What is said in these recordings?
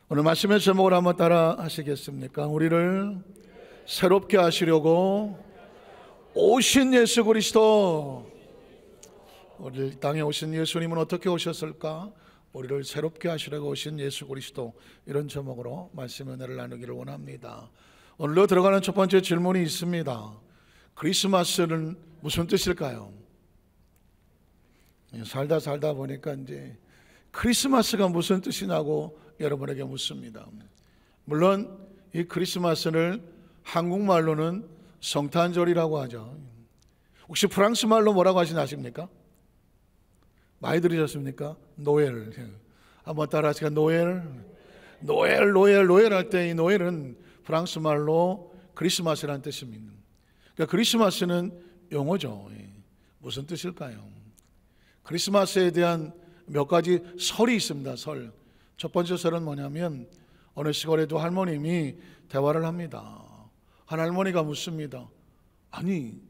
오늘 말씀의 제목을 한번 따라 하시겠습니까? 우리를 새롭게 하시려고 오신 예수 그리스도. 우리 땅에 오신 예수님은 어떻게 오셨을까? 우리를 새롭게 하시려고 오신 예수 그리스도. 이런 제목으로 말씀 은혜를 나누기를 원합니다. 오늘로 들어가는 첫 번째 질문이 있습니다. 크리스마스는 무슨 뜻일까요? 살다 보니까 이제 크리스마스가 무슨 뜻이냐고 여러분에게 묻습니다. 물론 이 크리스마스를 한국말로는 성탄절이라고 하죠. 혹시 프랑스 말로 뭐라고 하시나 아십니까? 많이 들으셨습니까? 노엘. 한번 따라 하시까? 노엘 할 때 이 노엘은 프랑스 말로 크리스마스라는 뜻입니다. 그러니까 크리스마스는 용어죠. 무슨 뜻일까요? 크리스마스에 대한 몇 가지 설이 있습니다. 설. 첫 번째 설은 뭐냐면 어느 시골에도 할머님이 대화를 합니다. 한 할머니가 묻습니다. 아니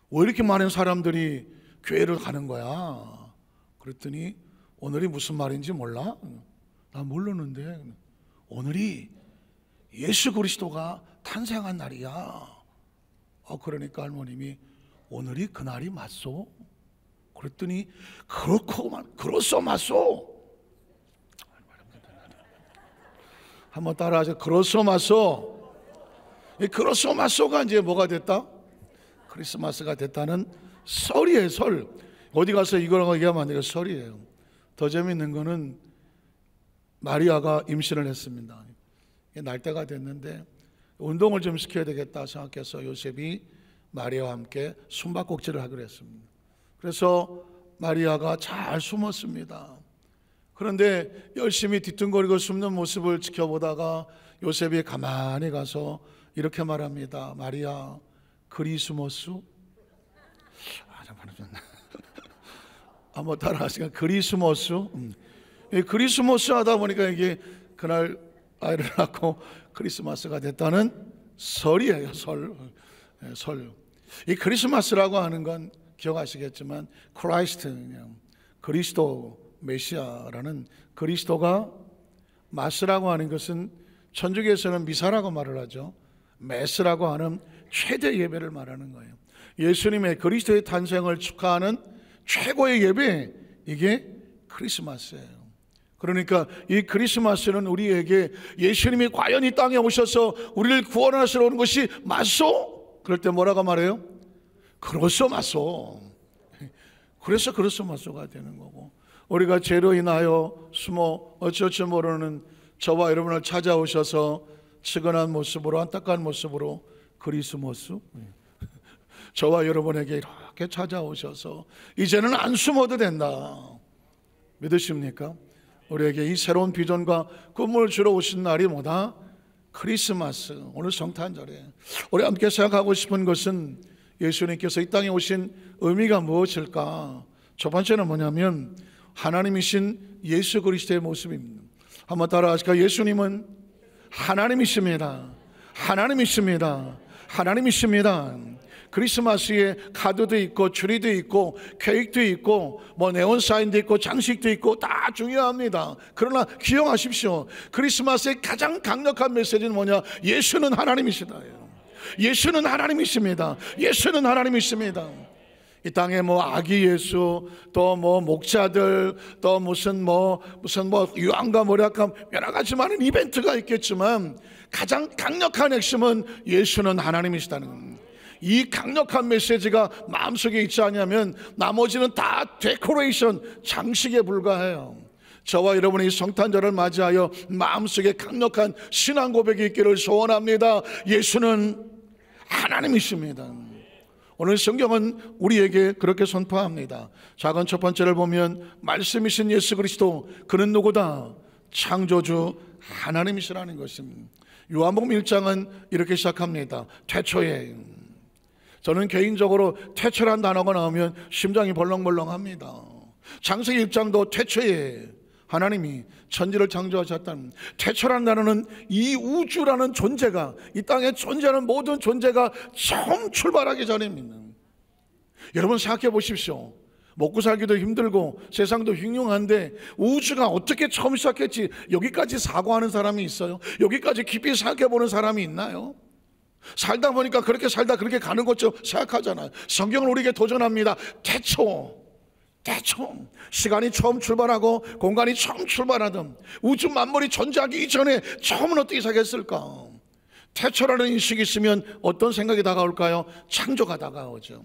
왜 이렇게 많은 사람들이 교회를 가는 거야? 그랬더니 오늘이 무슨 말인지 몰라? 나 모르는데 오늘이 예수 그리스도가 탄생한 날이야. 그러니까 할머님이 오늘이 그날이 맞소? 그랬더니 그렇소 맞소? 한번 따라하세요. 그렇소 맞소? 이 그렇소 맞소가 이제 뭐가 됐다? 크리스마스가 됐다는 설이에요. 설. 어디 가서 이거라고 얘기하면 안 돼요. 설이에요. 더 재밌는 거는 마리아가 임신을 했습니다. 날 때가 됐는데 운동을 좀 시켜야 되겠다 생각해서 요셉이 마리아와 함께 숨바꼭질을 하기로 했습니다. 그래서 마리아가 잘 숨었습니다. 그런데 열심히 뒤뚱거리고 숨는 모습을 지켜보다가 요셉이 가만히 가서 이렇게 말합니다. 마리아, 그리 숨었수? 한번 따라하시니까 그리 숨었수? 그리 숨었수 하다 보니까 이게 그날 아이를 낳고 크리스마스가 됐다는 설이에요. 설. 이 크리스마스라고 하는 건 기억하시겠지만 크라이스트, 그리스도 메시아라는 그리스도가 마스라고 하는 것은 천주교에서는 미사라고 말을 하죠. 메스라고 하는 최대 예배를 말하는 거예요. 예수님의 그리스도의 탄생을 축하하는 최고의 예배, 이게 크리스마스예요. 그러니까 이 크리스마스는 우리에게 예수님이 과연 이 땅에 오셔서 우리를 구원하시러 오는 것이 맞소? 그럴 때 뭐라고 말해요? 그렇소 맞소. 그래서 그렇소 맞소가 되는 거고, 우리가 죄로 인하여 숨어 어쩔 줄 모르는 저와 여러분을 찾아오셔서 측은한 모습으로, 안타까운 모습으로 그리스모스, 저와 여러분에게 이렇게 찾아오셔서 이제는 안 숨어도 된다. 믿으십니까? 우리에게 이 새로운 비전과 꿈을 주러 오신 날이 뭐다? 크리스마스. 오늘 성탄절에 우리 함께 생각하고 싶은 것은 예수님께서 이 땅에 오신 의미가 무엇일까? 첫 번째는 뭐냐면 하나님이신 예수 그리스도의 모습입니다. 한번 따라하실까요? 예수님은 하나님이십니다. 하나님이십니다. 하나님이십니다. 크리스마스에 카드도 있고 추리도 있고 케이크도 있고 뭐 네온사인도 있고 장식도 있고 다 중요합니다. 그러나 기억하십시오. 크리스마스의 가장 강력한 메시지는 뭐냐? 예수는 하나님이시다. 예수는 하나님이십니다. 예수는 하나님이십니다. 이 땅에 뭐 아기 예수, 또 뭐 목자들, 또 무슨 유황과 모략감 여러 가지 많은 이벤트가 있겠지만 가장 강력한 핵심은 예수는 하나님이시다는 겁니다. 이 강력한 메시지가 마음속에 있지 않으면 나머지는 다 데코레이션, 장식에 불과해요. 저와 여러분이 성탄절을 맞이하여 마음속에 강력한 신앙 고백이 있기를 소원합니다. 예수는 하나님이십니다. 오늘 성경은 우리에게 그렇게 선포합니다. 작은 첫 번째를 보면 말씀이신 예수 그리스도, 그는 누구다? 창조주 하나님이시라는 것입니다. 요한복음 1장은 이렇게 시작합니다. 태초에. 저는 개인적으로 태초란 단어가 나오면 심장이 벌렁벌렁합니다. 창세기 1장도 태초에 하나님이 천지를 창조하셨다는, 태초란 단어는 이 우주라는 존재가, 이 땅에 존재하는 모든 존재가 처음 출발하기 전입니다. 여러분 생각해 보십시오. 먹고 살기도 힘들고 세상도 흉흉한데 우주가 어떻게 처음 시작했지? 여기까지 사고하는 사람이 있어요? 여기까지 깊이 생각해보는 사람이 있나요? 살다 보니까 그렇게 살다 그렇게 가는 것처럼 생각하잖아요. 성경은 우리에게 도전합니다. 태초 시간이 처음 출발하고 공간이 처음 출발하던 우주 만물이 존재하기 이전에 처음은 어떻게 시작했을까? 태초라는 인식이 있으면 어떤 생각이 다가올까요? 창조가 다가오죠.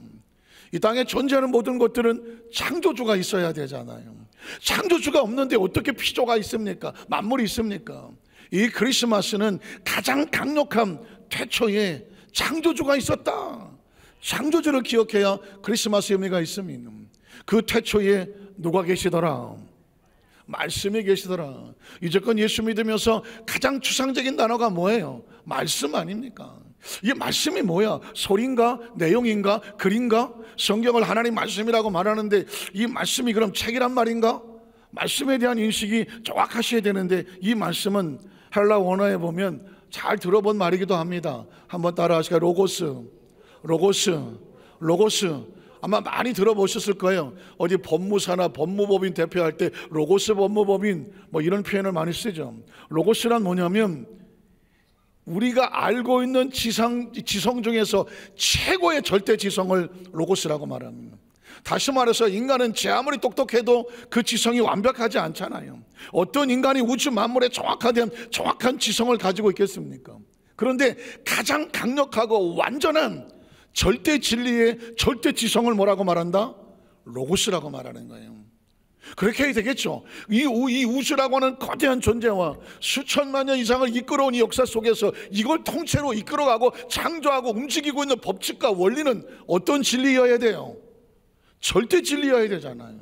이 땅에 존재하는 모든 것들은 창조주가 있어야 되잖아요. 창조주가 없는데 어떻게 피조가 있습니까? 만물이 있습니까? 이 크리스마스는 가장 강력한 태초에 창조주가 있었다. 창조주를 기억해야 크리스마스 의미가 있습니다. 그 태초에 누가 계시더라? 말씀이 계시더라. 이제껏 예수 믿으면서 가장 추상적인 단어가 뭐예요? 말씀 아닙니까? 이 말씀이 뭐야? 소리인가? 내용인가? 글인가? 성경을 하나님 말씀이라고 말하는데 이 말씀이 그럼 책이란 말인가? 말씀에 대한 인식이 정확하셔야 되는데 이 말씀은 헬라 원어에 보면 잘 들어본 말이기도 합니다. 한번 따라 하실까요? 로고스. 아마 많이 들어보셨을 거예요. 어디 법무사나 법무법인 대표할 때 로고스 법무법인 뭐 이런 표현을 많이 쓰죠. 로고스란 뭐냐면 우리가 알고 있는 지성 중에서 최고의 절대 지성을 로고스라고 말합니다. 다시 말해서 인간은 제 아무리 똑똑해도 그 지성이 완벽하지 않잖아요. 어떤 인간이 우주 만물에 정확한 지성을 가지고 있겠습니까? 그런데 가장 강력하고 완전한 절대 진리의 절대 지성을 뭐라고 말한다? 로고스라고 말하는 거예요. 그렇게 해야 되겠죠. 이 우주라고 하는 거대한 존재와 수천만 년 이상을 이끌어온 이 역사 속에서 이걸 통째로 이끌어가고 창조하고 움직이고 있는 법칙과 원리는 어떤 진리여야 돼요? 절대 진리여야 되잖아요.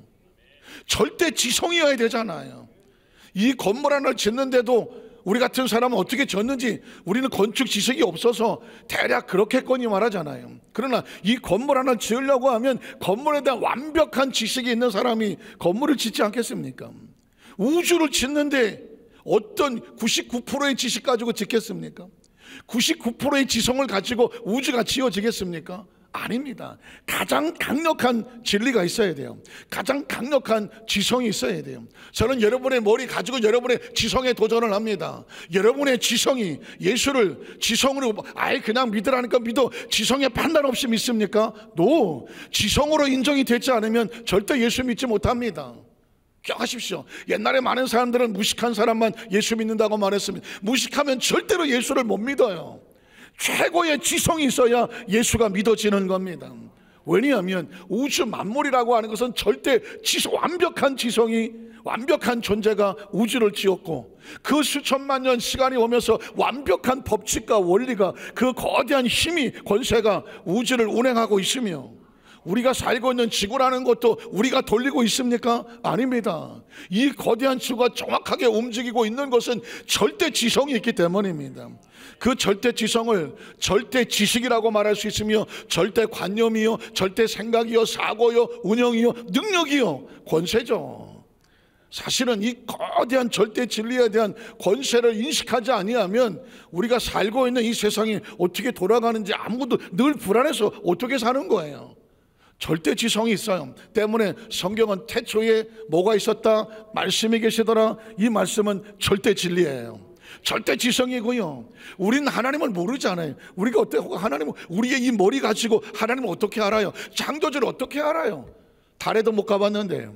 절대 지성이어야 되잖아요. 이 건물 하나를 짓는데도 우리 같은 사람은 어떻게 졌는지 우리는 건축 지식이 없어서 대략 그렇게거니 말하잖아요. 그러나 이 건물 하나 지으려고 하면 건물에 대한 완벽한 지식이 있는 사람이 건물을 짓지 않겠습니까? 우주를 짓는데 어떤 99%의 지식 가지고 짓겠습니까? 99%의 지성을 가지고 우주가 지어지겠습니까? 아닙니다. 가장 강력한 진리가 있어야 돼요. 가장 강력한 지성이 있어야 돼요. 저는 여러분의 머리 가지고 여러분의 지성에 도전을 합니다. 여러분의 지성이 예수를 지성으로 아예 그냥 믿으라니까 믿어 지성에 판단 없이 믿습니까? No. 지성으로 인정이 되지 않으면 절대 예수 믿지 못합니다. 기억하십시오. 옛날에 많은 사람들은 무식한 사람만 예수 믿는다고 말했습니다. 무식하면 절대로 예수를 못 믿어요. 최고의 지성이 있어야 예수가 믿어지는 겁니다. 왜냐하면 우주 만물이라고 하는 것은 절대 완벽한 지성이 완벽한 존재가 우주를 지었고 그 수천만 년 시간이 오면서 완벽한 법칙과 원리가 그 거대한 힘이 권세가 우주를 운행하고 있으며 우리가 살고 있는 지구라는 것도 우리가 돌리고 있습니까? 아닙니다. 이 거대한 지구가 정확하게 움직이고 있는 것은 절대 지성이 있기 때문입니다. 그 절대 지성을 절대 지식이라고 말할 수 있으며 절대 관념이요, 절대 생각이요, 사고요, 운영이요, 능력이요, 권세죠. 사실은 이 거대한 절대 진리에 대한 권세를 인식하지 아니하면 우리가 살고 있는 이 세상이 어떻게 돌아가는지 아무것도 늘 불안해서 어떻게 사는 거예요. 절대 지성이 있어요. 때문에 성경은 태초에 뭐가 있었다? 말씀이 계시더라. 이 말씀은 절대 진리예요. 절대 지성이고요. 우리는 하나님을 모르잖아요. 우리가 어떻게 하나님을 우리의 이 머리 가지고 하나님을 어떻게 알아요? 창조주를 어떻게 알아요? 달에도 못 가봤는데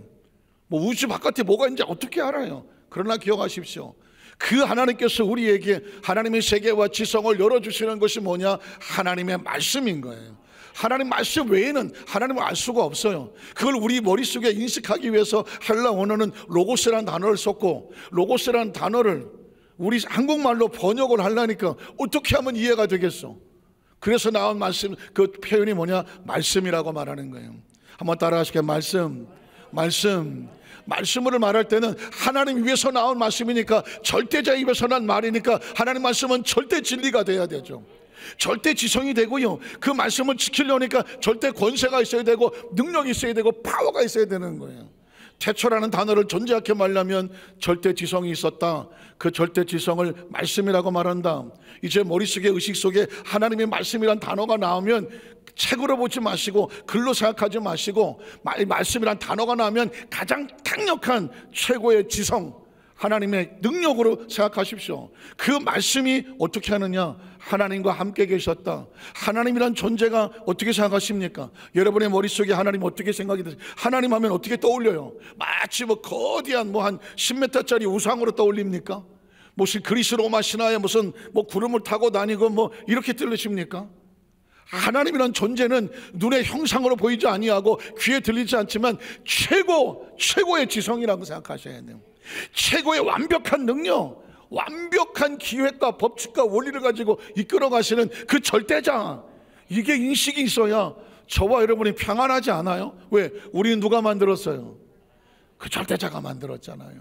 뭐 우주 바깥에 뭐가 있는지 어떻게 알아요? 그러나 기억하십시오. 그 하나님께서 우리에게 하나님의 세계와 지성을 열어주시는 것이 뭐냐? 하나님의 말씀인 거예요. 하나님 말씀 외에는 하나님을 알 수가 없어요. 그걸 우리 머릿속에 인식하기 위해서 헬라 원어는 로고스라는 단어를 썼고 로고스라는 단어를 우리 한국말로 번역을 하려니까 어떻게 하면 이해가 되겠어? 그래서 나온 말씀, 그 표현이 뭐냐? 말씀이라고 말하는 거예요. 한번 따라 하실게요. 말씀을 말할 때는 하나님 위에서 나온 말씀이니까 절대자 입에서 난 말이니까 하나님 말씀은 절대 진리가 돼야 되죠. 절대 지성이 되고요. 그 말씀을 지키려니까 절대 권세가 있어야 되고 능력이 있어야 되고 파워가 있어야 되는 거예요. 태초라는 단어를 존재하게 말하면 절대 지성이 있었다. 그 절대 지성을 말씀이라고 말한다. 이제 머릿속에 의식 속에 하나님의 말씀이란 단어가 나오면 책으로 보지 마시고 글로 생각하지 마시고 말씀이란 단어가 나오면 가장 강력한 최고의 지성, 하나님의 능력으로 생각하십시오. 그 말씀이 어떻게 하느냐? 하나님과 함께 계셨다. 하나님이란 존재가 어떻게 생각하십니까? 여러분의 머릿속에 하나님 어떻게 생각이 드세요? 하나님 하면 어떻게 떠올려요? 마치 거대한 한 10m짜리 우상으로 떠올립니까? 무슨 그리스 로마 신화에 무슨 구름을 타고 다니고 이렇게 들리십니까? 하나님이란 존재는 눈의 형상으로 보이지 아니하고 귀에 들리지 않지만 최고의 지성이라고 생각하셔야 돼요. 최고의 완벽한 능력, 완벽한 기획과 법칙과 원리를 가지고 이끌어 가시는 그 절대자, 이게 인식이 있어야 저와 여러분이 평안하지 않아요? 왜? 우리는 누가 만들었어요? 그 절대자가 만들었잖아요.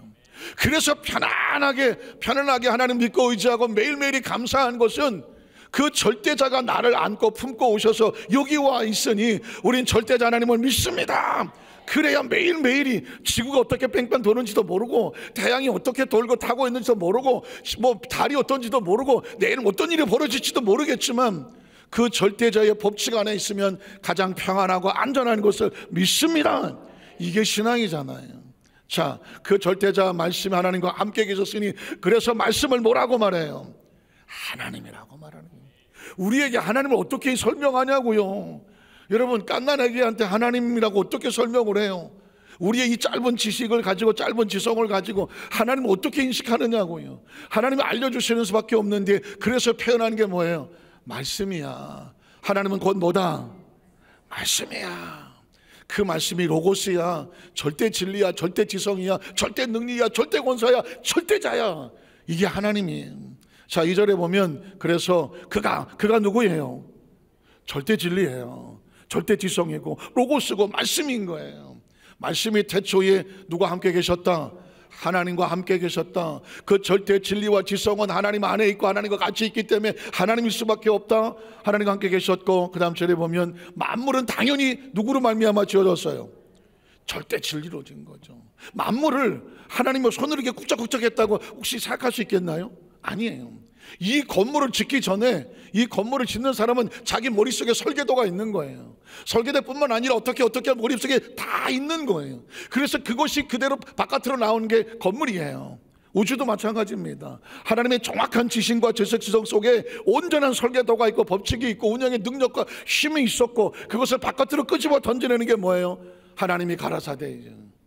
그래서 편안하게 하나님 믿고 의지하고 매일매일이 감사한 것은 그 절대자가 나를 안고 품고 오셔서 여기 와 있으니 우린 절대자 하나님을 믿습니다. 그래야 매일매일이 지구가 어떻게 뺑뺑 도는지도 모르고 태양이 어떻게 돌고 타고 있는지도 모르고 달이 어떤지도 모르고 내일은 어떤 일이 벌어질지도 모르겠지만 그 절대자의 법칙 안에 있으면 가장 평안하고 안전한 것을 믿습니다. 이게 신앙이잖아요. 자, 그 절대자 말씀 하나님과 함께 계셨으니 그래서 말씀을 뭐라고 말해요? 하나님이라고 말하는 거예요. 우리에게 하나님을 어떻게 설명하냐고요. 여러분, 갓난아기한테 하나님이라고 어떻게 설명을 해요? 우리의 이 짧은 지식을 가지고, 짧은 지성을 가지고 하나님을 어떻게 인식하느냐고요. 하나님을 알려주시는 수밖에 없는데, 그래서 표현하는 게 뭐예요? 말씀이야. 하나님은 곧 뭐다? 말씀이야. 그 말씀이 로고스야. 절대 진리야. 절대 지성이야. 절대 능리야. 절대 권사야. 절대자야. 이게 하나님이에요. 자, 2절에 보면 그래서 그가 누구예요? 절대 진리예요. 절대 지성이고 로고스고 말씀인 거예요. 말씀이 태초에 누가 함께 계셨다? 하나님과 함께 계셨다. 그 절대 진리와 지성은 하나님 안에 있고 하나님과 같이 있기 때문에 하나님일 수밖에 없다. 하나님과 함께 계셨고, 그 다음 절에 보면 만물은 당연히 누구로 말미암아 지어졌어요? 절대 진리로 지은 거죠. 만물을 하나님의 손으로 이렇게 꾹짝꾹짝 했다고 혹시 생각할 수 있겠나요? 아니에요. 이 건물을 짓기 전에 이 건물을 짓는 사람은 자기 머릿속에 설계도가 있는 거예요. 설계도뿐만 아니라 어떻게 머릿속에 다 있는 거예요. 그래서 그것이 그대로 바깥으로 나오는 게 건물이에요. 우주도 마찬가지입니다. 하나님의 정확한 지식과 지성 속에 온전한 설계도가 있고 법칙이 있고 운영의 능력과 힘이 있었고, 그것을 바깥으로 끄집어 던져내는 게 뭐예요? 하나님이 가라사대잖아요.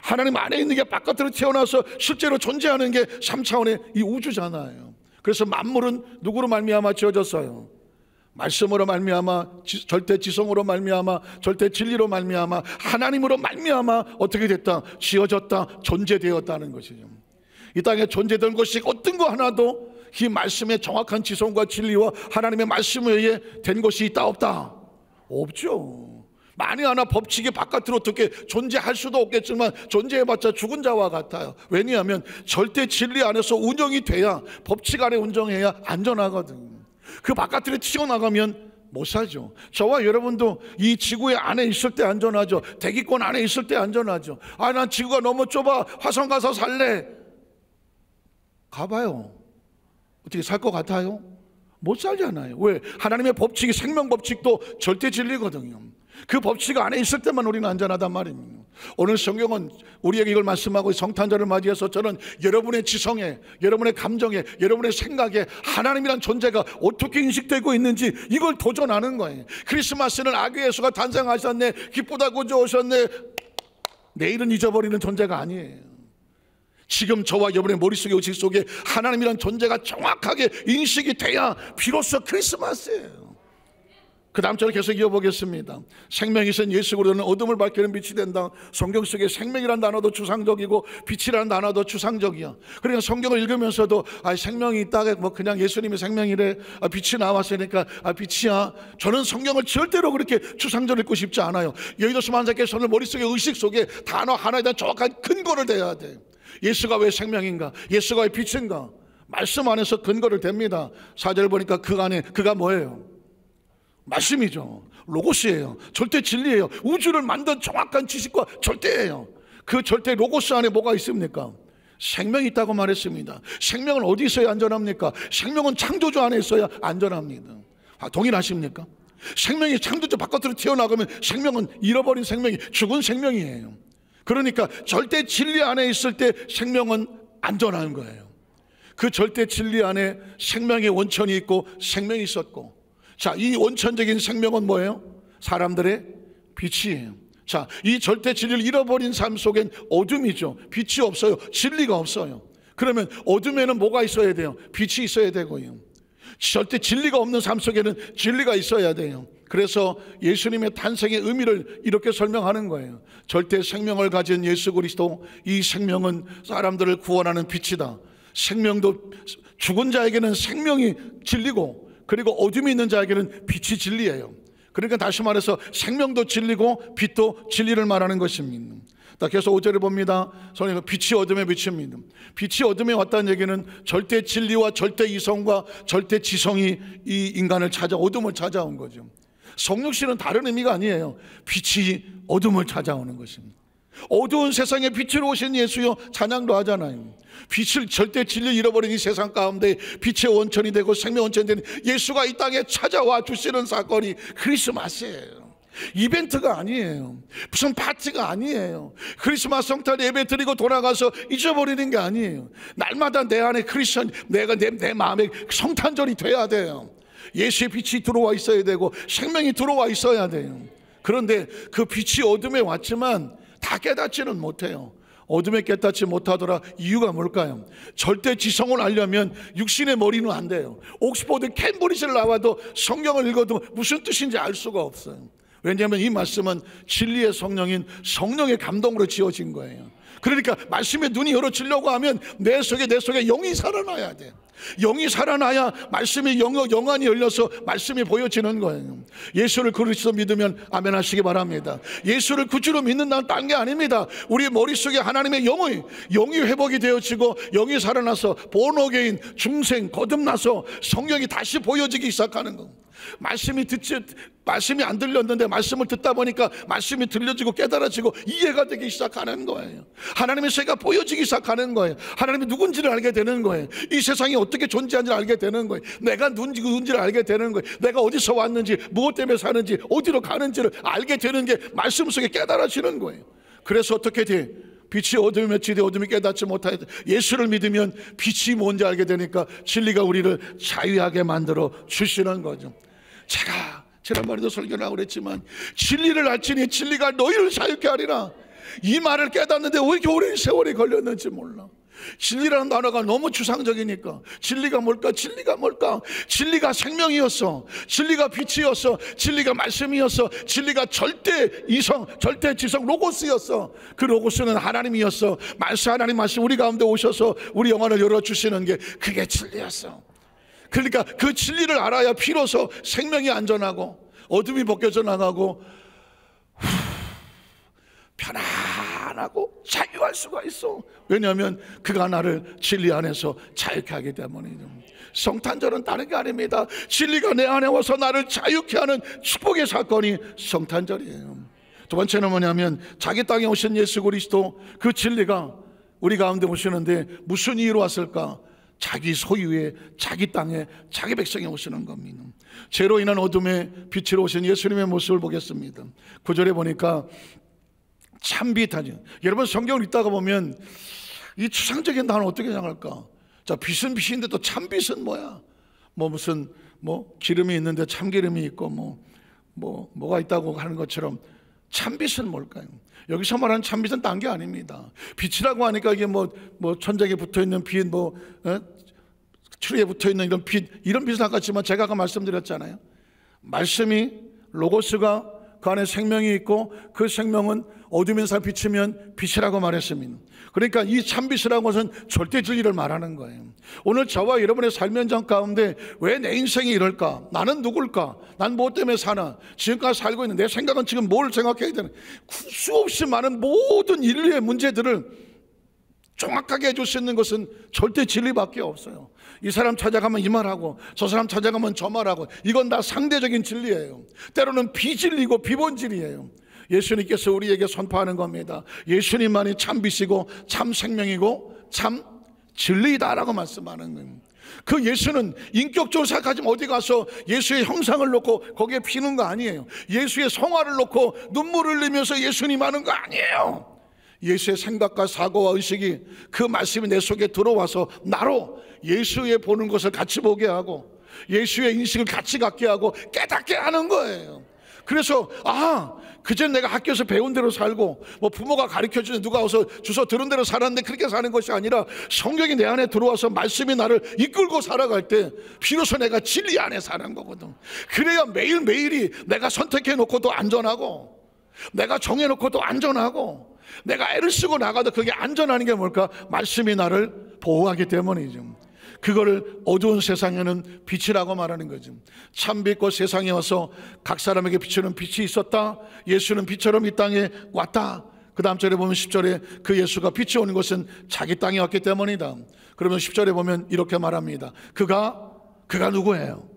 하나님 안에 있는 게 바깥으로 튀어나와서 실제로 존재하는 게 3차원의 이 우주잖아요. 그래서 만물은 누구로 말미암아 지어졌어요? 말씀으로 말미암아, 절대 지성으로 말미암아, 절대 진리로 말미암아, 하나님으로 말미암아 어떻게 됐다? 지어졌다, 존재되었다는 것이죠. 이 땅에 존재된 것이 어떤 거 하나도 이 말씀의 정확한 지성과 진리와 하나님의 말씀에 의해 된 것이 있다 없다? 없죠. 만에 하나 법칙이 바깥으로 어떻게 존재할 수도 없겠지만 존재해봤자 죽은 자와 같아요. 왜냐하면 절대 진리 안에서 운영이 돼야, 법칙 안에 운영해야 안전하거든. 그 바깥으로 튀어나가면 못 살죠. 저와 여러분도 이 지구의 안에 있을 때 안전하죠. 대기권 안에 있을 때 안전하죠. 아, 난 지구가 너무 좁아, 화성 가서 살래. 가봐요. 어떻게 살 것 같아요? 못 살잖아요. 왜? 하나님의 법칙이, 생명 법칙도 절대 진리거든요. 그 법칙 안에 있을 때만 우리는 안전하단 말입니다. 오늘 성경은 우리에게 이걸 말씀하고 성탄절을 맞이해서 저는 여러분의 지성에, 여러분의 감정에, 여러분의 생각에 하나님이란 존재가 어떻게 인식되고 있는지 이걸 도전하는 거예요. 크리스마스는 아기 예수가 탄생하셨네, 기쁘다 구주 오셨네, 내일은 잊어버리는 존재가 아니에요. 지금 저와 여러분의 머릿속에, 의식 속에 하나님이란 존재가 정확하게 인식이 돼야 비로소 크리스마스예요. 그 다음 절을 계속 이어보겠습니다. 생명이신 예수 그리스도는 어둠을 밝히는 빛이 된다. 성경 속에 생명이라는 단어도 추상적이고 빛이라는 단어도 추상적이야. 그러니까 성경을 읽으면서도 생명이 있다, 그냥 예수님이 생명이래, 빛이 나왔으니까 빛이야. 저는 성경을 절대로 그렇게 추상적으로 읽고 싶지 않아요. 여의도 수만사께서는 머릿속에, 의식 속에 단어 하나에 대한 정확한 근거를 대야 돼. 예수가 왜 생명인가? 예수가 왜 빛인가? 말씀 안에서 근거를 댑니다. 4절 보니까 그 안에, 그가 뭐예요? 말씀이죠. 로고스예요. 절대 진리예요. 우주를 만든 정확한 지식과 절대예요. 그 절대 로고스 안에 뭐가 있습니까? 생명이 있다고 말했습니다. 생명은 어디 있어야 안전합니까? 생명은 창조주 안에 있어야 안전합니다. 동일하십니까? 생명이 창조주 바깥으로 튀어나가면 생명은 잃어버린 생명이 죽은 생명이에요. 그러니까 절대 진리 안에 있을 때 생명은 안전한 거예요. 그 절대 진리 안에 생명의 원천이 있고 생명이 있었고, 자, 이 원천적인 생명은 뭐예요? 사람들의 빛이에요. 자, 이 절대 진리를 잃어버린 삶 속엔 어둠이죠. 빛이 없어요. 진리가 없어요. 그러면 어둠에는 뭐가 있어야 돼요? 빛이 있어야 되고요. 절대 진리가 없는 삶 속에는 진리가 있어야 돼요. 그래서 예수님의 탄생의 의미를 이렇게 설명하는 거예요. 절대 생명을 가진 예수 그리스도, 이 생명은 사람들을 구원하는 빛이다. 생명도, 죽은 자에게는 생명이 진리고, 그리고 어둠이 있는 자에게는 빛이 진리예요. 그러니까 다시 말해서 생명도 진리고 빛도 진리를 말하는 것입니다. 계속 5절을 봅니다. 성경에 빛이 어둠에 비칩니다. 빛이 어둠에 왔다는 얘기는 절대 진리와 절대 이성과 절대 지성이 이 인간을 어둠을 찾아온 거죠. 성육신은 다른 의미가 아니에요. 빛이 어둠을 찾아오는 것입니다. 어두운 세상에 빛으로 오신 예수여 찬양도 하잖아요. 빛을, 절대 진리를 잃어버린 이 세상 가운데 빛의 원천이 되고 생명 원천이 되는 예수가 이 땅에 찾아와 주시는 사건이 크리스마스예요. 이벤트가 아니에요. 무슨 파티가 아니에요. 크리스마스 성탄 예배 드리고 돌아가서 잊어버리는 게 아니에요. 날마다 내 안에 크리스천, 내 마음에 성탄절이 돼야 돼요. 예수의 빛이 들어와 있어야 되고 생명이 들어와 있어야 돼요. 그런데 그 빛이 어둠에 왔지만 다 깨닫지는 못해요. 어둠에 깨닫지 못하더라. 이유가 뭘까요? 절대 지성을 알려면 육신의 머리는 안 돼요. 옥스퍼드 캠브리지를 나와도 성경을 읽어도 무슨 뜻인지 알 수가 없어요. 왜냐하면 이 말씀은 진리의 성령인 성령의 감동으로 지어진 거예요. 그러니까 말씀에 눈이 열어지려고 하면 내 속에 영이 살아나야 돼요. 영이 살아나야 말씀이 영안이 열려서 말씀이 보여지는 거예요. 예수를 그리스도 믿으면 아멘 하시기 바랍니다. 예수를 구주로 믿는다는 딴 게 아닙니다. 우리 머릿속에 하나님의 영이 회복이 되어지고 영이 살아나서 본어게인 중생 거듭나서 성령이 다시 보여지기 시작하는 겁니다. 말씀이 안 들렸는데 말씀을 듣다 보니까 말씀이 들려지고 깨달아지고 이해가 되기 시작하는 거예요. 하나님의 세계가 보여지기 시작하는 거예요. 하나님이 누군지를 알게 되는 거예요. 이 세상이 어떻게 존재하는지를 알게 되는 거예요. 내가 누군지를 알게 되는 거예요. 내가 어디서 왔는지, 무엇 때문에 사는지, 어디로 가는지를 알게 되는 게 말씀 속에 깨달아지는 거예요. 그래서 어떻게 돼? 빛이 어둠에 맺히되 어둠이 깨닫지 못하였다. 예수를 믿으면 빛이 뭔지 알게 되니까 진리가 우리를 자유하게 만들어 주시는 거죠. 제가 지난번에도 설교를 하고 그랬지만 진리를 알지니 진리가 너희를 자유케 하리라. 이 말을 깨닫는데 왜 이렇게 오랜 세월이 걸렸는지 몰라. 진리라는 단어가 너무 추상적이니까 진리가 뭘까? 진리가 생명이었어. 진리가 빛이었어. 진리가 말씀이었어. 진리가 절대 이성, 절대 지성 로고스였어. 그 로고스는 하나님이었어. 하나님 말씀 우리 가운데 오셔서 우리 영안을 열어주시는 게 그게 진리였어. 그러니까 그 진리를 알아야 비로소 생명이 안전하고 어둠이 벗겨져 나가고 편안하고 자유할 수가 있어. 왜냐하면 그가 나를 진리 안에서 자유케 하기 때문이죠. 성탄절은 다른 게 아닙니다. 진리가 내 안에 와서 나를 자유케 하는 축복의 사건이 성탄절이에요. 두 번째는 뭐냐면 자기 땅에 오신 예수 그리스도, 그 진리가 우리 가운데 오시는데 무슨 이유로 왔을까? 자기 소유의 자기 땅에 자기 백성에 오시는 겁니다. 죄로 인한 어둠에 빛으로 오신 예수님의 모습을 보겠습니다. 9절에 보니까 참빛하죠. 여러분 성경을 읽다가 보면 이 추상적인 단어 어떻게 생각할까? 자, 빛은 빛인데 또 참빛은 뭐야? 무슨 기름이 있는데 참기름이 있고 뭐가 있다고 하는 것처럼 참빛은 뭘까요? 여기서 말하는 참빛은 딴 게 아닙니다. 빛이라고 하니까 이게 천장에 붙어있는 빛, 추리에 붙어있는 이런 빛, 이런 빛은 아깝지만 제가 아까 말씀드렸잖아요. 말씀이 로고스가 그 안에 생명이 있고 그 생명은 어둠인 삶 비치면 빛이라고 말했습니다. 그러니까 이 참빛이라는 것은 절대 진리를 말하는 거예요. 오늘 저와 여러분의 삶 현장 가운데 왜 내 인생이 이럴까? 나는 누굴까? 난 뭐 때문에 사나? 지금까지 살고 있는 내 생각은 지금 뭘 생각해야 되나? 수없이 많은 모든 인류의 문제들을 정확하게 해줄 수 있는 것은 절대 진리밖에 없어요. 이 사람 찾아가면 이 말하고 저 사람 찾아가면 저 말하고 이건 다 상대적인 진리예요. 때로는 비진리고 비본질이에요. 예수님께서 우리에게 선포하는 겁니다. 예수님만이 참 빛이고 참 생명이고 참 진리이다라고 말씀하는 거예요. 그 예수는 인격적으로 생각하지만 어디 가서 예수의 형상을 놓고 거기에 피는 거 아니에요. 예수의 성화를 놓고 눈물을 흘리면서 예수님 하는 거 아니에요. 예수의 생각과 사고와 의식이 그 말씀이 내 속에 들어와서 나로 예수의 보는 것을 같이 보게 하고 예수의 인식을 같이 갖게 하고 깨닫게 하는 거예요. 그래서 그전 내가 학교에서 배운 대로 살고 뭐 부모가 가르쳐주는 누가 와서 주소 들은 대로 살았는데 그렇게 사는 것이 아니라 성경이 내 안에 들어와서 말씀이 나를 이끌고 살아갈 때 비로소 내가 진리 안에 사는 거거든. 그래야 매일매일이 내가 선택해놓고도 안전하고 내가 정해놓고도 안전하고 내가 애를 쓰고 나가도 그게 안전한 게 뭘까? 말씀이 나를 보호하기 때문이죠. 그거를 어두운 세상에는 빛이라고 말하는 거죠. 참빛과 세상에 와서 각 사람에게 비추는 빛이 있었다. 예수는 빛처럼 이 땅에 왔다. 그 다음 절에 보면 10절에 그 예수가 빛이 오는 것은 자기 땅에 왔기 때문이다. 그러면 10절에 보면 이렇게 말합니다. 그가 누구예요?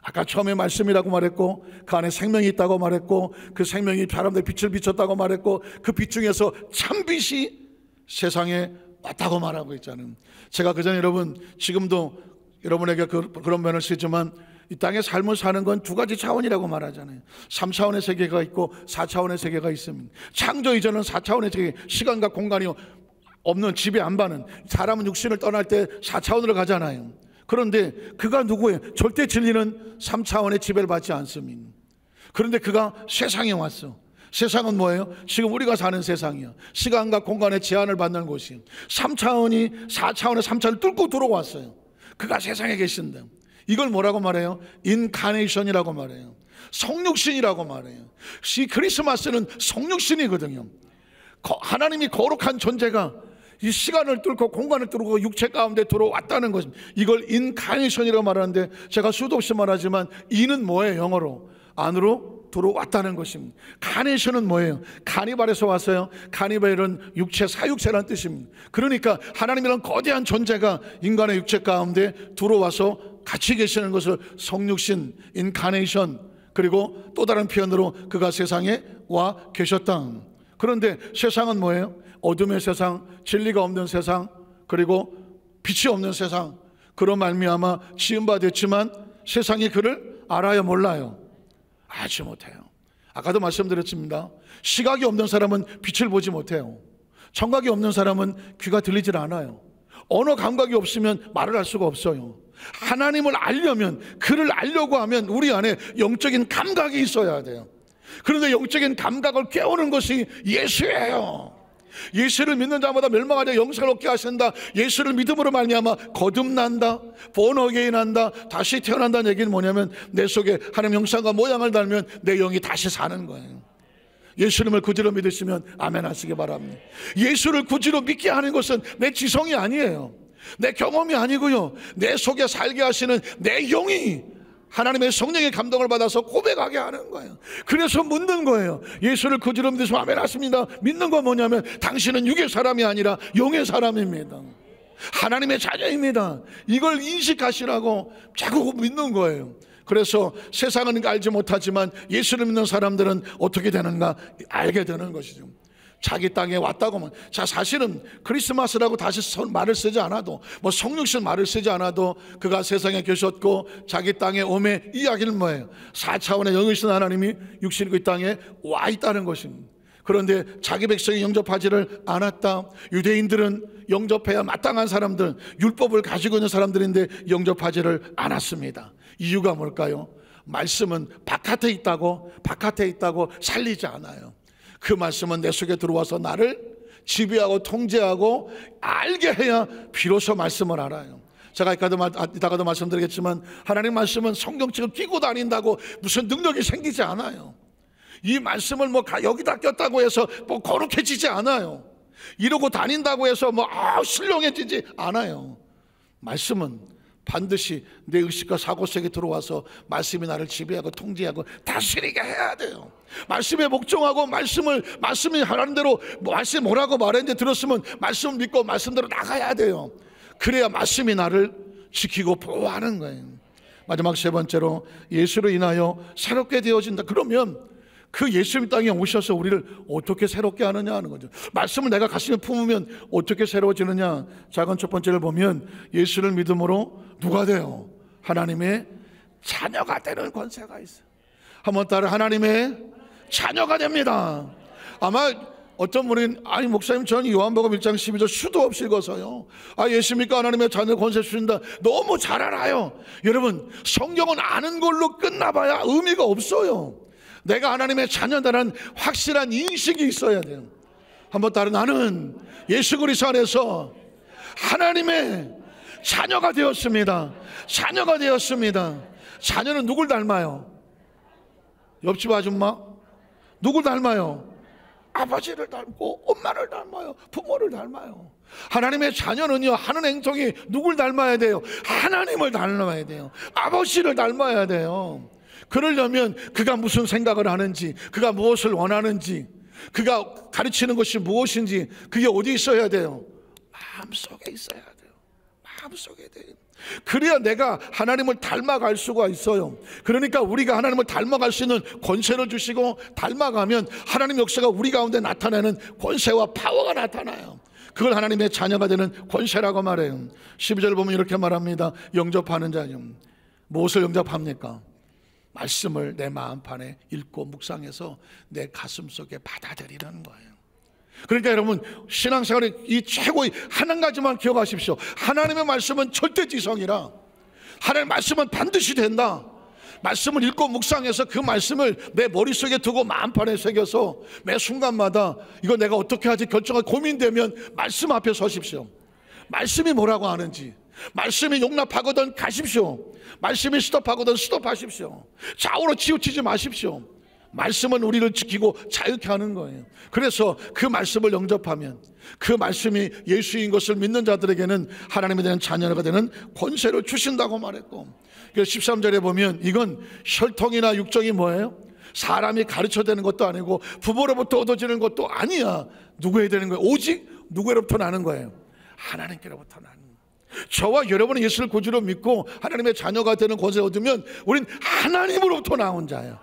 아까 처음에 말씀이라고 말했고 그 안에 생명이 있다고 말했고 그 생명이 사람들의 빛을 비췄다고 말했고 그 빛 중에서 참빛이 세상에 왔다고 말하고 있잖아요. 제가 그전에 여러분 지금도 여러분에게 그런 면을 쓰지만 이 땅에 삶을 사는 건 두 가지 차원이라고 말하잖아요. 3차원의 세계가 있고 4차원의 세계가 있습니다. 창조 이전은 4차원의 세계, 시간과 공간이 없는 지배 안 받는, 사람은 육신을 떠날 때 4차원으로 가잖아요. 그런데 그가 누구예요? 절대 진리는 3차원의 지배를 받지 않습니다. 그런데 그가 세상에 왔어. 세상은 뭐예요? 지금 우리가 사는 세상이야. 시간과 공간의 제한을 받는 곳이에요. 3차원이 4차원의 3차원을 뚫고 들어왔어요. 그가 세상에 계신다. 이걸 뭐라고 말해요? 인카네이션이라고 말해요. 성육신이라고 말해요. 이 크리스마스는 성육신이거든요. 하나님이 거룩한 존재가 이 시간을 뚫고 공간을 뚫고 육체 가운데 들어왔다는 것입니다. 이걸 인카네이션이라고 말하는데 제가 수도 없이 말하지만 인은 뭐예요? 영어로 안으로 들어왔다는 것입니다. 카네이션은 뭐예요? 카니발에서 왔어요. 카니발은 육체, 사육체라는 뜻입니다. 그러니까 하나님이란 거대한 존재가 인간의 육체 가운데 들어와서 같이 계시는 것을 성육신, 인카네이션, 그리고 또 다른 표현으로 그가 세상에 와 계셨다. 그런데 세상은 뭐예요? 어둠의 세상, 진리가 없는 세상, 그리고 빛이 없는 세상. 그런 말미암아 지은 바 됐지만 세상이 그를 알아요, 몰라요? 알지 못해요. 아까도 말씀드렸습니다. 시각이 없는 사람은 빛을 보지 못해요. 청각이 없는 사람은 귀가 들리질 않아요. 언어 감각이 없으면 말을 할 수가 없어요. 하나님을 알려면, 그를 알려고 하면 우리 안에 영적인 감각이 있어야 돼요. 그런데 영적인 감각을 깨우는 것이 예수예요. 예수를 믿는 자마다 멸망하자 영생을 얻게 하신다. 예수를 믿음으로 말미암아 거듭난다, 본어게인한다, 다시 태어난다는 얘기는 뭐냐면 내 속에 하나님 형상과 모양을 달면 내 영이 다시 사는 거예요. 예수님을 구주로 믿으시면 아멘 하시기 바랍니다. 예수를 구주로 믿게 하는 것은 내 지성이 아니에요. 내 경험이 아니고요, 내 속에 살게 하시는 내 영이 하나님의 성령의 감동을 받아서 고백하게 하는 거예요. 그래서 묻는 거예요. 예수를 구주로 믿으시면 아멘 하십니다. 믿는 건 뭐냐면 당신은 육의 사람이 아니라 영의 사람입니다. 하나님의 자녀입니다. 이걸 인식하시라고 자꾸 믿는 거예요. 그래서 세상은 알지 못하지만 예수를 믿는 사람들은 어떻게 되는가 알게 되는 것이죠. 자기 땅에 왔다고. 자, 사실은 크리스마스라고 다시 말을 쓰지 않아도, 뭐 성육신 말을 쓰지 않아도 그가 세상에 계셨고 자기 땅에 오매 이야기는 뭐예요? 4차원의 영이신 하나님이 육신이 이 땅에 와 있다는 것입니다. 그런데 자기 백성이 영접하지를 않았다. 유대인들은 영접해야 마땅한 사람들, 율법을 가지고 있는 사람들인데 영접하지를 않았습니다. 이유가 뭘까요? 말씀은 바깥에 있다고 살리지 않아요. 그 말씀은 내 속에 들어와서 나를 지배하고 통제하고 알게 해야 비로소 말씀을 알아요. 제가 이따가도 말씀드리겠지만 하나님 말씀은 성경책을 끼고 다닌다고 무슨 능력이 생기지 않아요. 이 말씀을 뭐 여기다 꼈다고 해서 뭐 거룩해지지 않아요. 이러고 다닌다고 해서 뭐 신령해지지 않아요. 말씀은 반드시 내 의식과 사고 속에 들어와서 말씀이 나를 지배하고 통제하고 다스리게 해야 돼요. 말씀에 복종하고 말씀이 하라는 대로 말씀이 뭐라고 말했는데 들었으면 말씀을 믿고 말씀대로 나가야 돼요. 그래야 말씀이 나를 지키고 보호하는 거예요. 마지막 세 번째로 예수로 인하여 새롭게 되어진다. 그러면 그 예수님 땅에 오셔서 우리를 어떻게 새롭게 하느냐 하는 거죠. 말씀을 내가 가슴에 품으면 어떻게 새로워지느냐. 작은 첫 번째를 보면 예수를 믿음으로 누가 돼요? 하나님의 자녀가 되는 권세가 있어요. 한번 따라 하나님의 자녀가 됩니다. 아마 어떤 분은 아니 목사님 저는 요한복음 1장 12절 수도 없이 읽어서요, 아 예수 믿고 하나님의 자녀 권세 주신다 너무 잘 알아요. 여러분 성경은 아는 걸로 끝나봐야 의미가 없어요. 내가 하나님의 자녀다라는 확실한 인식이 있어야 돼요. 한번 따라 나는 예수 그리스도 안에서 하나님의 자녀가 되었습니다. 자녀가 되었습니다. 자녀는 누굴 닮아요? 옆집 아줌마? 누굴 닮아요? 아버지를 닮고 엄마를 닮아요. 부모를 닮아요. 하나님의 자녀는요, 하는 행동이 누굴 닮아야 돼요? 하나님을 닮아야 돼요. 아버지를 닮아야 돼요. 그러려면 그가 무슨 생각을 하는지, 그가 무엇을 원하는지, 그가 가르치는 것이 무엇인지 그게 어디 있어야 돼요? 마음속에 있어야 돼요. 마음속에 돼요. 그래야 내가 하나님을 닮아갈 수가 있어요. 그러니까 우리가 하나님을 닮아갈 수 있는 권세를 주시고, 닮아가면 하나님 역사가 우리 가운데 나타내는 권세와 파워가 나타나요. 그걸 하나님의 자녀가 되는 권세라고 말해요. 12절 보면 이렇게 말합니다. 영접하는 자요. 무엇을 영접합니까? 말씀을 내 마음판에 읽고 묵상해서 내 가슴속에 받아들이는 거예요. 그러니까 여러분 신앙생활의 이 최고의 한 가지만 기억하십시오. 하나님의 말씀은 절대지성이라, 하나님의 말씀은 반드시 된다. 말씀을 읽고 묵상해서 그 말씀을 내 머릿속에 두고 마음판에 새겨서 매 순간마다 이거 내가 어떻게 하지 결정하고 고민되면 말씀 앞에 서십시오. 말씀이 뭐라고 하는지, 말씀이 용납하거든 가십시오. 말씀이 스톱하거든 스톱하십시오. 좌우로 치우치지 마십시오. 말씀은 우리를 지키고 자유케 하는 거예요. 그래서 그 말씀을 영접하면 그 말씀이 예수인 것을 믿는 자들에게는 하나님에 대한 자녀가 되는 권세를 주신다고 말했고, 13절에 보면 이건 혈통이나 육정이 뭐예요? 사람이 가르쳐되는 것도 아니고 부모로부터 얻어지는 것도 아니야. 누구에 되는 거예요? 오직 누구로부터 나는 거예요? 하나님께로부터 나는 거예요. 저와 여러분은 예수를 구주로 믿고 하나님의 자녀가 되는 권세를 얻으면 우린 하나님으로부터 나온 자예요.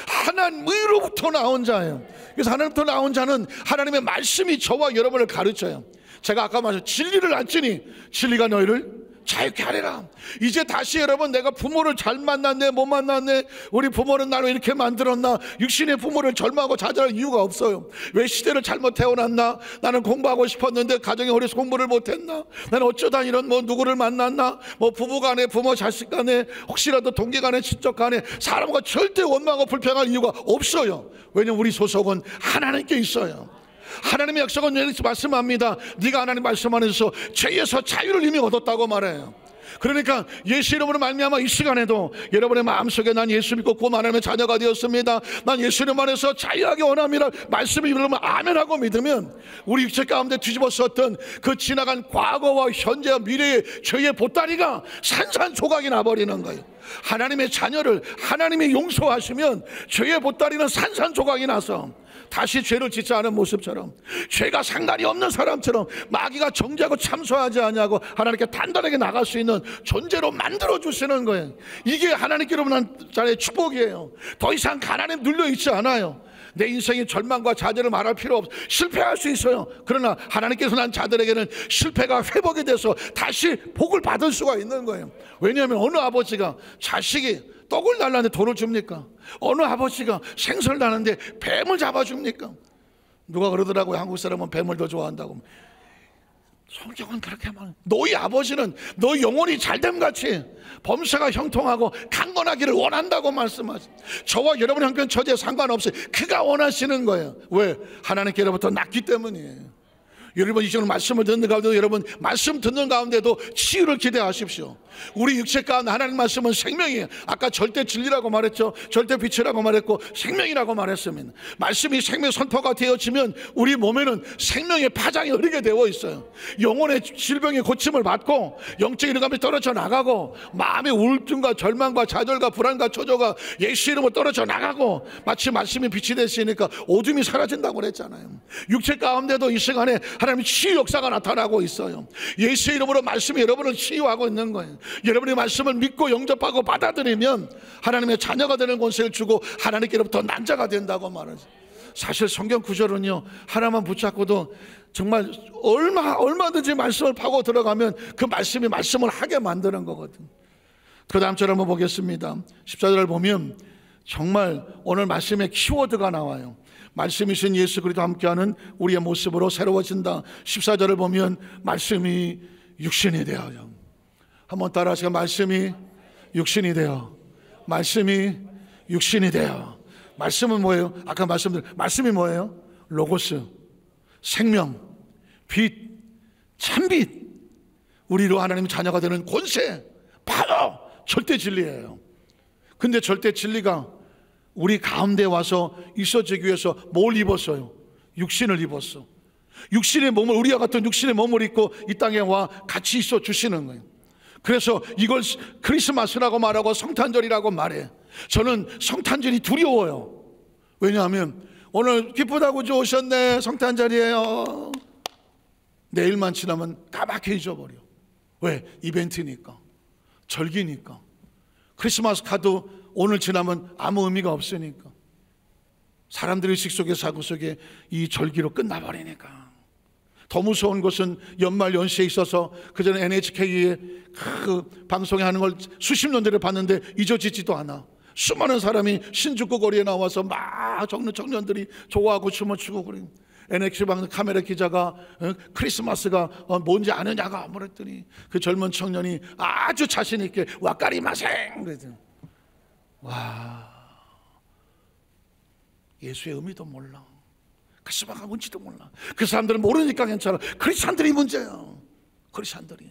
하나님으로부터 나온 자예요. 그래서 하나님부터 나온 자는 하나님의 말씀이 저와 여러분을 가르쳐요. 제가 아까 말했죠. 진리를 안지니 진리가 너희를 자유케 하리라. 이제 다시 여러분 내가 부모를 잘 만났네 못 만났네, 우리 부모는 나를 이렇게 만들었나, 육신의 부모를 절망하고 좌절할 이유가 없어요. 왜 시대를 잘못 태어났나, 나는 공부하고 싶었는데 가정이 어려서 공부를 못했나, 나는 어쩌다 이런 뭐 누구를 만났나, 뭐 부부간에 부모 자식간에 혹시라도 동기간에 친척간에 사람과 절대 원망하고 불평할 이유가 없어요. 왜냐하면 우리 소속은 하나님께 있어요. 하나님의 약속은 여기서 말씀합니다. 네가 하나님 말씀 안에서 죄에서 자유를 이미 얻었다고 말해요. 그러니까 예수 이름으로 말미암아 이 시간에도 여러분의 마음속에 난 예수 믿고 구원 하나님의 자녀가 되었습니다, 난 예수 이름 안에서 자유하게 원합니다 말씀이 여러분 아멘하고 믿으면 우리 육체 가운데 뒤집어쓰었던 그 지나간 과거와 현재와 미래의 죄의 보따리가 산산조각이 나버리는 거예요. 하나님의 자녀를 하나님이 용서하시면 죄의 보따리는 산산조각이 나서 다시 죄를 짓지 않은 모습처럼, 죄가 상관이 없는 사람처럼, 마귀가 정죄하고 참소하지 않냐고 하나님께 단단하게 나갈 수 있는 존재로 만들어 주시는 거예요. 이게 하나님께 여러분 자의 축복이에요. 더 이상 가난에 눌려 있지 않아요. 내 인생의 절망과 좌절을 말할 필요 없어. 실패할 수 있어요. 그러나 하나님께서 난 자들에게는 실패가 회복이 돼서 다시 복을 받을 수가 있는 거예요. 왜냐하면 어느 아버지가 자식이 떡을 달라는데 돈을 줍니까? 어느 아버지가 생선을 다는데 뱀을 잡아줍니까? 누가 그러더라고요. 한국 사람은 뱀을 더 좋아한다고. 성경은 그렇게 말해요. 너희 아버지는 너 영혼이 잘됨같이 범사가 형통하고 강건하기를 원한다고 말씀하세요. 저와 여러분의 형편 처지에 상관없어요. 그가 원하시는 거예요. 왜? 하나님께로부터 났기 때문이에요. 여러분 이 시간 말씀을 듣는 가운데도 여러분 말씀 듣는 가운데도 치유를 기대하십시오. 우리 육체 가운데 하나님 말씀은 생명이에요. 아까 절대 진리라고 말했죠. 절대 빛이라고 말했고 생명이라고 말했습니다. 말씀이 생명 선포가 되어지면 우리 몸에는 생명의 파장이 흐르게 되어 있어요. 영혼의 질병의 고침을 받고 영적인 감이 떨어져 나가고 마음의 우울증과 절망과 좌절과 불안과 초조가 예수 이름으로 떨어져 나가고 마치 말씀이 빛이 되시니까 어둠이 사라진다고 그랬잖아요. 육체 가운데도 이 시간에 하나님의 치유 역사가 나타나고 있어요. 예수 이름으로 말씀이 여러분을 치유하고 있는 거예요. 여러분이 말씀을 믿고 영접하고 받아들이면 하나님의 자녀가 되는 권세를 주고 하나님께로부터 난자가 된다고 말하죠. 사실 성경 구절은요, 하나만 붙잡고도 정말 얼마든지 말씀을 파고 들어가면 그 말씀이 말씀을 하게 만드는 거거든. 그 다음 절 한번 보겠습니다. 14절을 보면 정말 오늘 말씀의 키워드가 나와요. 말씀이신 예수 그리스도와 함께하는 우리의 모습으로 새로워진다. 14절을 보면 말씀이 육신이 되어요. 한번 따라하시고, 말씀이 육신이 되어. 말씀이 육신이 되어. 말씀은 뭐예요? 아까 말씀드린 말씀이 뭐예요? 로고스, 생명, 빛, 참빛, 우리로 하나님 자녀가 되는 권세, 바로 절대 진리예요. 근데 절대 진리가 우리 가운데 와서 있어지기 위해서 뭘 입었어요? 육신을 입었어. 육신의 몸을, 우리와 같은 육신의 몸을 입고 이 땅에 와 같이 있어 주시는 거예요. 그래서 이걸 크리스마스라고 말하고 성탄절이라고 말해. 저는 성탄절이 두려워요. 왜냐하면 오늘 기쁘다고 오셨네, 성탄절이에요. 내일만 지나면 까맣게 잊어버려. 왜? 이벤트니까, 절기니까. 크리스마스 카드 오늘 지나면 아무 의미가 없으니까. 사람들의 의식 속에 사고 속에 이 절기로 끝나버리니까. 더 무서운 것은 연말 연시에 있어서 그전에 NHK의 그 방송에 하는 걸 수십 년 전에 봤는데 잊어지지도 않아. 수많은 사람이 신주쿠 거리에 나와서 막 청년들이 좋아하고 춤을 추고 그래. NHK 방송 카메라 기자가 크리스마스가 뭔지 아느냐고 물었더니 그 젊은 청년이 아주 자신 있게 와까리마생 그랬더니, 와, 예수의 의미도 몰라, 크리스마스가 뭔지도 몰라. 그 사람들은 모르니까 괜찮아. 크리스찬들이 문제야. 크리스찬들이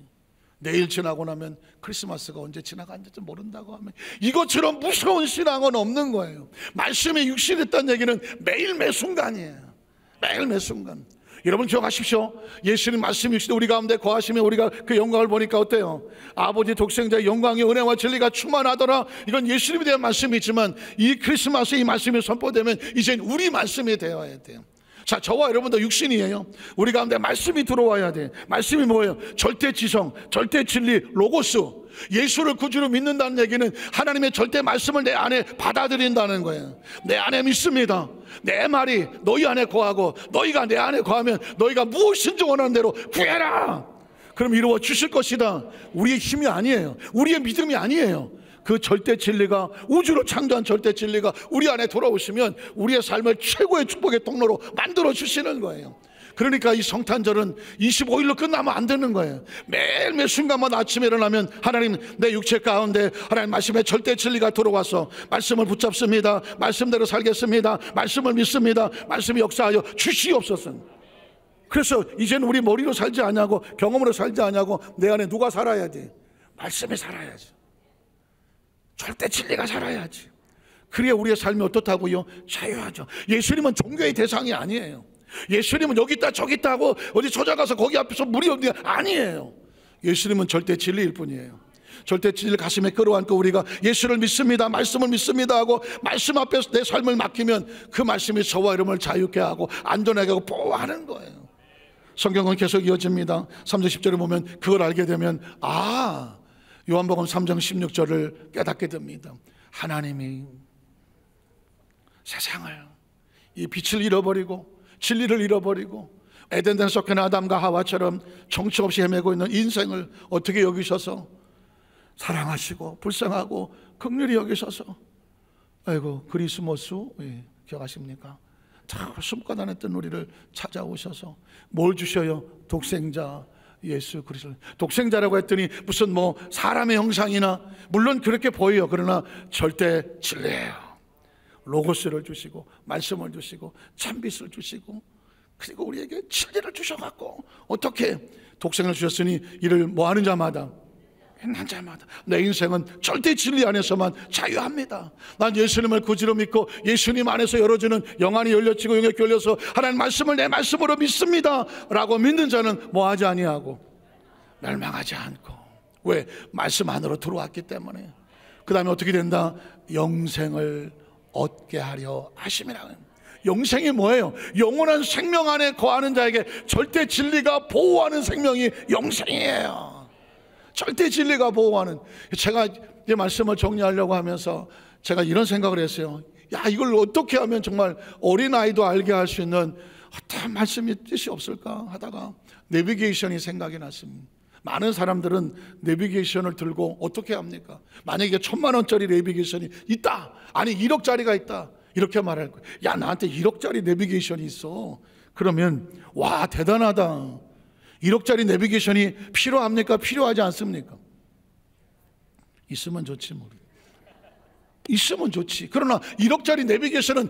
내일 지나고 나면 크리스마스가 언제 지나가는지 모른다고 하면 이것처럼 무서운 신앙은 없는 거예요. 말씀이 육신했다는 얘기는 매일 매 순간이에요. 매일 매 순간. 여러분 기억하십시오. 예수님 말씀 육신에 우리 가운데 거하시면 우리가 그 영광을 보니까 어때요? 아버지 독생자의 영광의 은혜와 진리가 충만하더라. 이건 예수님에 대한 말씀이지만 이 크리스마스에 이 말씀이 선포되면 이젠 우리 말씀이 되어야 돼요. 자, 저와 여러분도 육신이에요. 우리 가운데 말씀이 들어와야 돼. 말씀이 뭐예요? 절대 지성, 절대 진리, 로고스. 예수를 구주로 믿는다는 얘기는 하나님의 절대 말씀을 내 안에 받아들인다는 거예요. 내 안에 믿습니다. 내 말이 너희 안에 거하고 너희가 내 안에 거하면 너희가 무엇인지 원하는 대로 구해라. 그럼 이루어 주실 것이다. 우리의 힘이 아니에요. 우리의 믿음이 아니에요. 그 절대 진리가, 우주를 창조한 절대 진리가 우리 안에 돌아오시면 우리의 삶을 최고의 축복의 통로로 만들어 주시는 거예요. 그러니까 이 성탄절은 25일로 끝나면 안 되는 거예요. 매일 매 순간마다 아침에 일어나면 하나님, 내 육체 가운데 하나님 말씀의 절대 진리가 들어와서 말씀을 붙잡습니다. 말씀대로 살겠습니다. 말씀을 믿습니다. 말씀이 역사하여 주시옵소서. 그래서 이제는 우리 머리로 살지 않냐고, 경험으로 살지 않냐고, 내 안에 누가 살아야 돼? 말씀이 살아야지. 절대 진리가 살아야지. 그래야 우리의 삶이 어떻다고요? 자유하죠. 예수님은 종교의 대상이 아니에요. 예수님은 여기 있다 저기 있다 하고 어디 찾아가서 거기 앞에서 물이 없는 게 아니에요. 예수님은 절대 진리일 뿐이에요. 절대 진리를 가슴에 끌어안고 우리가 예수를 믿습니다, 말씀을 믿습니다 하고 말씀 앞에서 내 삶을 맡기면 그 말씀이 저와 여러분을 자유케 하고 안전하게 하고 보호하는 거예요. 성경은 계속 이어집니다. 3장 10절에 보면 그걸 알게 되면 요한복음 3장 16절을 깨닫게 됩니다. 하나님이 세상을, 이 빛을 잃어버리고 진리를 잃어버리고 에덴에 속한 아담과 하와처럼 정처 없이 헤매고 있는 인생을 어떻게 여기셔서 사랑하시고 불쌍하고 긍휼히 여기셔서, 아이고 그리스모스 기억하십니까? 다 숨고 다녔던 우리를 찾아오셔서 뭘 주셔요? 독생자 예수 그리스도. 독생자라고 했더니 무슨 뭐 사람의 형상이나, 물론 그렇게 보여요. 그러나 절대 진리예요. 로고스를 주시고 말씀을 주시고 참빛을 주시고, 그리고 우리에게 진리를 주셔갖고 어떻게 독생을 주셨으니 이를 뭐하는 자마다, 난 자마다 내 인생은 절대 진리 안에서만 자유합니다. 난 예수님을 구주로 믿고 예수님 안에서 열어주는 영안이 열려지고 영역이 열려서 하나님 말씀을 내 말씀으로 믿습니다 라고 믿는 자는 뭐하지 아니하고 멸망하지 않고. 왜? 말씀 안으로 들어왔기 때문에. 그 다음에 어떻게 된다? 영생을 얻게 하려 하심이라. 영생이 뭐예요? 영원한 생명 안에 거하는 자에게 절대 진리가 보호하는 생명이 영생이에요. 절대 진리가 보호하는. 제가 이 말씀을 정리하려고 하면서 제가 이런 생각을 했어요. 야, 이걸 어떻게 하면 정말 어린아이도 알게 할 수 있는 어떤 말씀이 뜻이 없을까 하다가 내비게이션이 생각이 났습니다. 많은 사람들은 내비게이션을 들고 어떻게 합니까? 만약에 1,000만 원짜리 내비게이션이 있다, 아니 1억짜리가 있다, 이렇게 말할 거예요. 야, 나한테 1억짜리 내비게이션이 있어. 그러면 와, 대단하다. 1억짜리 내비게이션이 필요합니까? 필요하지 않습니까? 있으면 좋지 뭐. 있으면 좋지. 그러나 1억짜리 내비게이션을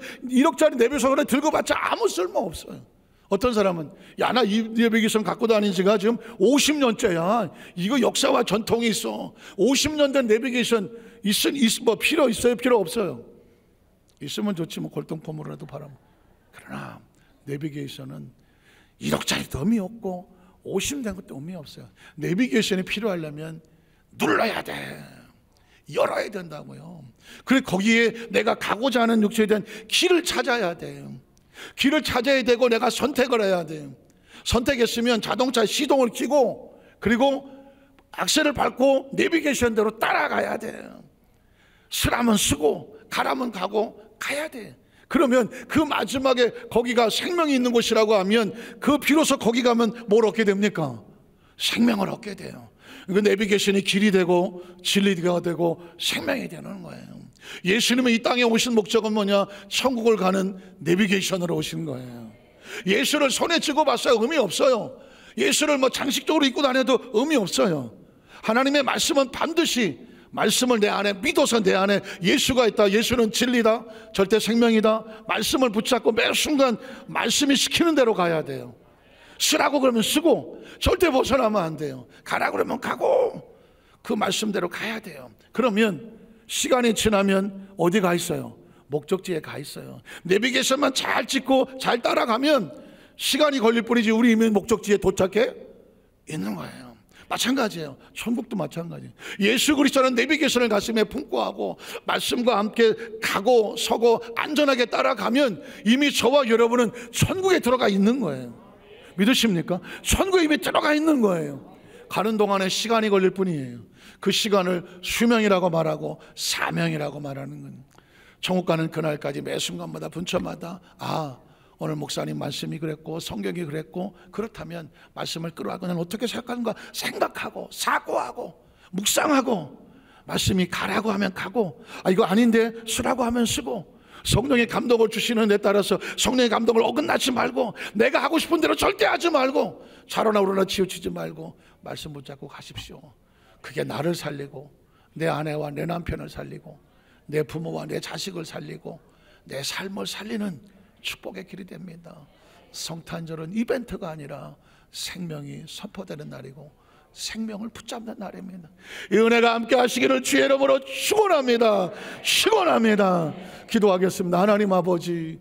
들고 봤자 아무 쓸모 없어요. 어떤 사람은 야, 나 이 내비게이션 갖고 다닌 지가 지금 50년째야. 이거 역사와 전통이 있어. 50년 된 내비게이션 뭐 필요 있어요? 필요 없어요? 있으면 좋지 뭐. 골동품으로라도 바라면. 그러나 내비게이션은 1억짜리도 의미 없고 50년 된 것도 의미 없어요. 내비게이션이 필요하려면 눌러야 돼. 열어야 된다고요. 그래, 거기에 내가 가고자 하는 육체에 대한 길을 찾아야 돼요. 길을 찾아야 되고 내가 선택을 해야 돼요. 선택했으면 자동차 시동을 켜고 그리고 악셀을 밟고 내비게이션대로 따라가야 돼요. 쓰라면 쓰고 가라면 가고 가야 돼요. 그러면 그 마지막에 거기가 생명이 있는 곳이라고 하면 그 비로소 거기 가면 뭘 얻게 됩니까? 생명을 얻게 돼요. 그 내비게이션이 길이 되고 진리가 되고 생명이 되는 거예요. 예수님은 이 땅에 오신 목적은 뭐냐? 천국을 가는 내비게이션으로 오신 거예요. 예수를 손에 쥐고 봤어요. 의미 없어요. 예수를 뭐 장식적으로 입고 다녀도 의미 없어요. 하나님의 말씀은 반드시, 말씀을 내 안에 믿어서 내 안에 예수가 있다, 예수는 진리다, 절대 생명이다, 말씀을 붙잡고 매 순간 말씀이 시키는 대로 가야 돼요. 쓰라고 그러면 쓰고 절대 벗어나면 안 돼요. 가라고 그러면 가고 그 말씀대로 가야 돼요. 그러면 시간이 지나면 어디 가 있어요? 목적지에 가 있어요. 내비게이션만 잘 찍고 잘 따라가면 시간이 걸릴 뿐이지 우리 이미 목적지에 도착해 있는 거예요. 마찬가지예요. 천국도 마찬가지예요. 예수 그리스도는 내비게이션을 가슴에 품고 하고 말씀과 함께 가고 서고 안전하게 따라가면 이미 저와 여러분은 천국에 들어가 있는 거예요. 믿으십니까? 천국에 이미 들어가 있는 거예요. 가는 동안에 시간이 걸릴 뿐이에요. 그 시간을 수명이라고 말하고 사명이라고 말하는 건, 천국 가는 그날까지 매 순간마다 분초마다 아, 오늘 목사님 말씀이 그랬고 성경이 그랬고, 그렇다면 말씀을 끌어가고 난 어떻게 생각하는가 생각하고 사고하고 묵상하고, 말씀이 가라고 하면 가고, 아 이거 아닌데 쓰라고 하면 쓰고, 성령의 감동을 주시는 데 따라서 성령의 감동을 어긋나지 말고, 내가 하고 싶은 대로 절대 하지 말고, 좌로나 우로나 치우치지 말고 말씀 붙잡고 가십시오. 그게 나를 살리고 내 아내와 내 남편을 살리고 내 부모와 내 자식을 살리고 내 삶을 살리는 축복의 길이 됩니다. 성탄절은 이벤트가 아니라 생명이 선포되는 날이고 생명을 붙잡는 날입니다. 이 은혜가 함께 하시기를 주의 이름으로 축원합니다. 축원합니다. 기도하겠습니다. 하나님 아버지,